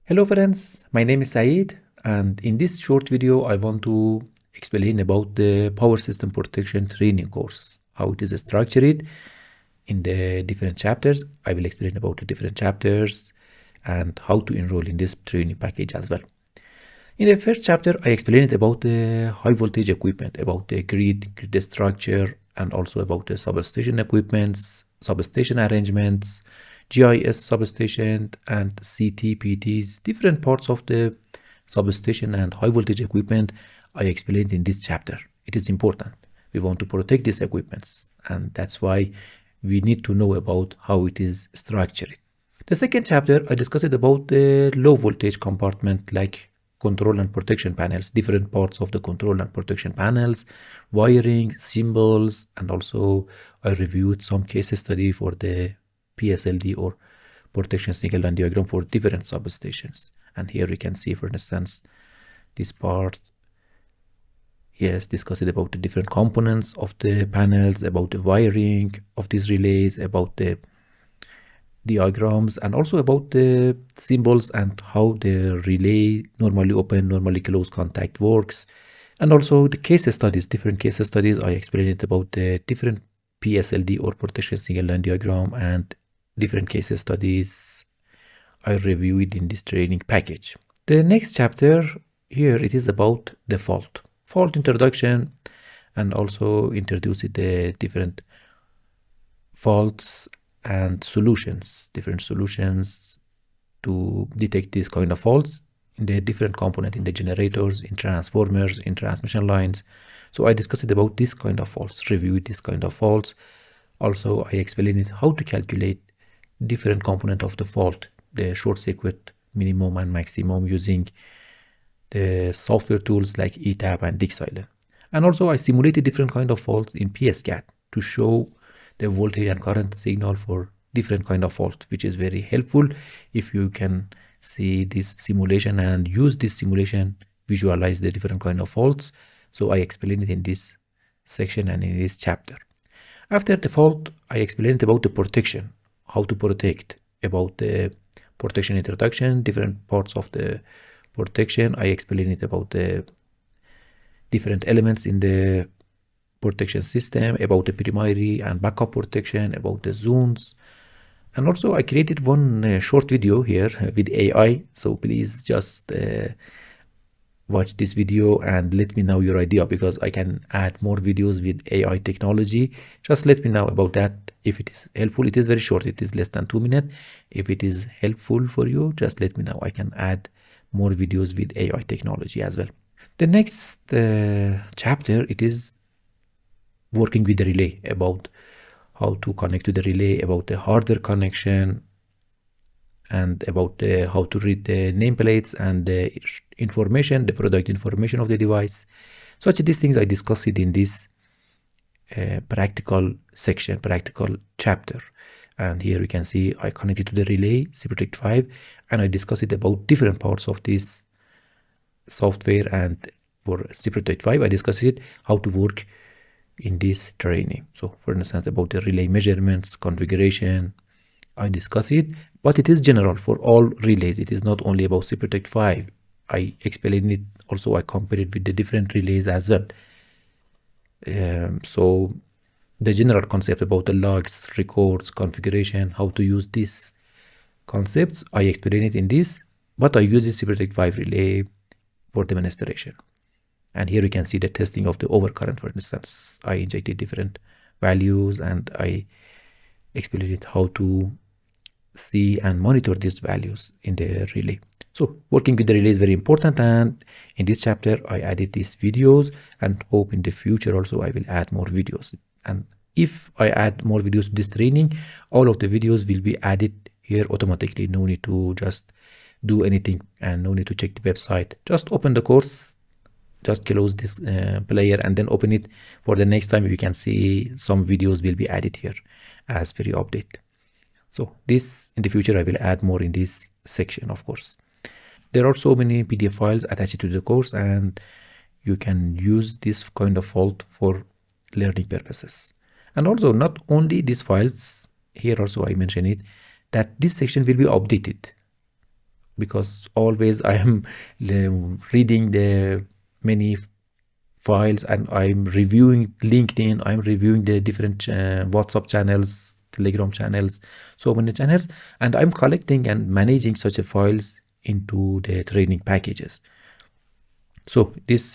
Hello friends, my name is Saeed, and in this short video I want to explain about the power system protection training course, how it is structured in the different chapters. I will explain about the different chapters and how to enroll in this training package as well. In the first chapter I explained about the high voltage equipment, about the grid structure, and also about the substation equipments, substation arrangements, GIS substation and CTPTs, different parts of the substation and high voltage equipment I explained in this chapter. It is important. We want to protect these equipments, and that's why we need to know about how it is structured. The second chapter I discussed about the low voltage compartment, like control and protection panels, different parts of the control and protection panels, wiring, symbols, and also I reviewed some case study for the PSLD or protection single line diagram for different substations. And here we can see, for instance, this part, yes, discussed about the different components of the panels, about the wiring of these relays, about the diagrams, and also about the symbols and how the relay normally open, normally close contact works. And also the case studies, different case studies. I explained about the different PSLD or protection single line diagram and different case studies I reviewed in this training package. The next chapter here, it is about the fault introduction, and also introduce the different faults and solutions, different solutions to detect these kind of faults in the different component, in the generators, in transformers, in transmission lines. So I discussed about this kind of faults, reviewed this kind of faults. Also I explained how to calculate different component of the fault, the short circuit minimum and maximum, using the software tools like ETAP and DIgSILENT. And also I simulated different kind of faults in PSCAD to show the voltage and current signal for different kind of fault, which is very helpful if you can see this simulation and use this simulation, visualize the different kind of faults. So I explained it in this section and in this chapter. After the fault, I explained about the protection, how to protect, about the protection introduction, different parts of the protection. I explained it about the different elements in the protection system, about the primary and backup protection, about the zones. And also I created one short video here with AI, so please just watch this video and let me know your idea, because I can add more videos with AI technology. Just let me know about that if it is helpful. It is very short, it is less than 2 minutes. If it is helpful for you, just let me know. I can add more videos with AI technology as well. The next chapter, it is working with the relay, about how to connect to the relay, about the hardware connection, and about how to read the nameplates and the information, the product information of the device. Such these things I discussed in this practical section, practical chapter. And here we can see I connected to the relay Protect 5, and I discussed about different parts of this software. And for Protect 5 I discussed it how to work in this training. So for instance, about the relay measurements, configuration, I discuss it, but it is general for all relays. It is not only about Protect 5. I explain it also, I compare it with the different relays as well. So the general concept about the logs, records, configuration, how to use these concepts, I explain it in this, but I use this Protect 5 relay for demonstration. And here you can see the testing of the overcurrent, for instance. I injected different values and I explained how to see and monitor these values in the relay. So working with the relay is very important, and in this chapter I added these videos, and hope in the future also I will add more videos. And if I add more videos to this training, all of the videos will be added here automatically. No need to just do anything and no need to check the website. Just open the course, just close this player and then open it. For the next time you can see some videos will be added here as free update. So this in the future I will add more in this section. Of course, there are so many PDF files attached to the course, and you can use this kind of fault for learning purposes. And also not only these files, here also I mention it, that this section will be updated because always I am reading the many files, and I'm reviewing LinkedIn, I'm reviewing the different WhatsApp channels, Telegram channels, so many channels, and I'm collecting and managing such files into the training packages. So this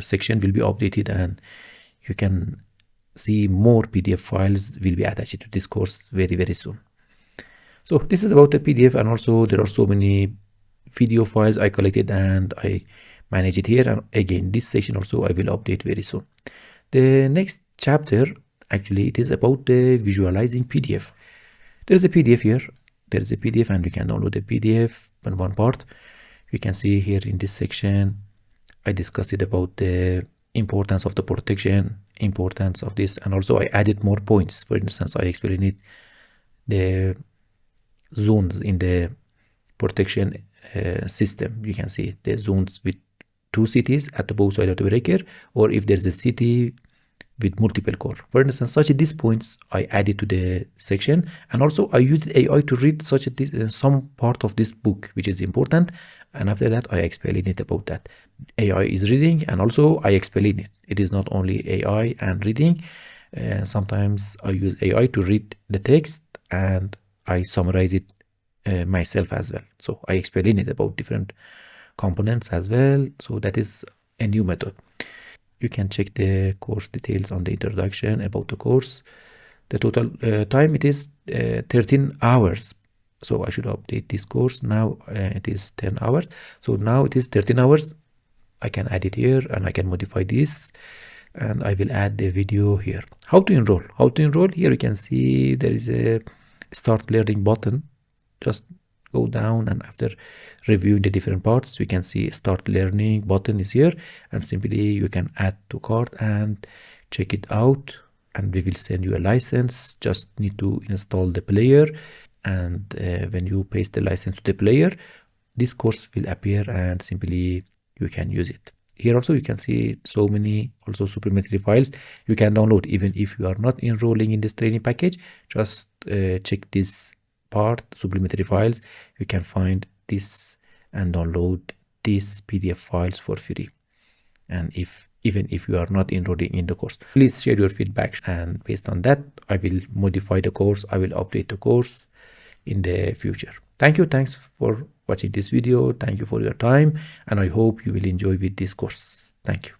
section will be updated, and you can see more PDF files will be attached to this course very soon. So this is about the PDF, and also there are so many video files I collected and I manage it here. And again, this section also I will update very soon. The next chapter, actually, it is about the visualizing PDF. There is a PDF here. There is a PDF, and you can download the PDF on one part. You can see here in this section, I discussed it about the importance of the protection, importance of this, and also I added more points. For instance, I explained it, the zones in the protection system. You can see the zones with two cities at the both sides of the breaker, or if there's a city with multiple core. For instance, such these points I added to the section, and also I used AI to read such some part of this book, which is important, and after that I explain it about that. AI is reading, and also I explain it. It is not only AI and reading. Sometimes I use AI to read the text, and I summarize it myself as well. So I explain it about different components as well. So that is a new method. You can check the course details on the introduction about the course. The total time, it is 13 hours. So I should update this course. Now it is 10 hours. So now it is 13 hours. I can add it here, and I can modify this, and I will add the video here. How to enroll? How to enroll? Here you can see there is a start learning button. Just go down, and after reviewing the different parts, you can see start learning button is here, and simply you can add to cart and check it out, and we will send you a license. Just need to install the player, and when you paste the license to the player, this course will appear, and simply you can use it. Here also you can see so many also supplementary files you can download. Even if you are not enrolling in this training package, just check this part, supplementary files. You can find this and download these PDF files for free. And even if you are not enrolling in the course, please share your feedback, and based on that I will modify the course, I will update the course in the future. Thank you. Thanks for watching this video. Thank you for your time, and I hope you will enjoy with this course. Thank you.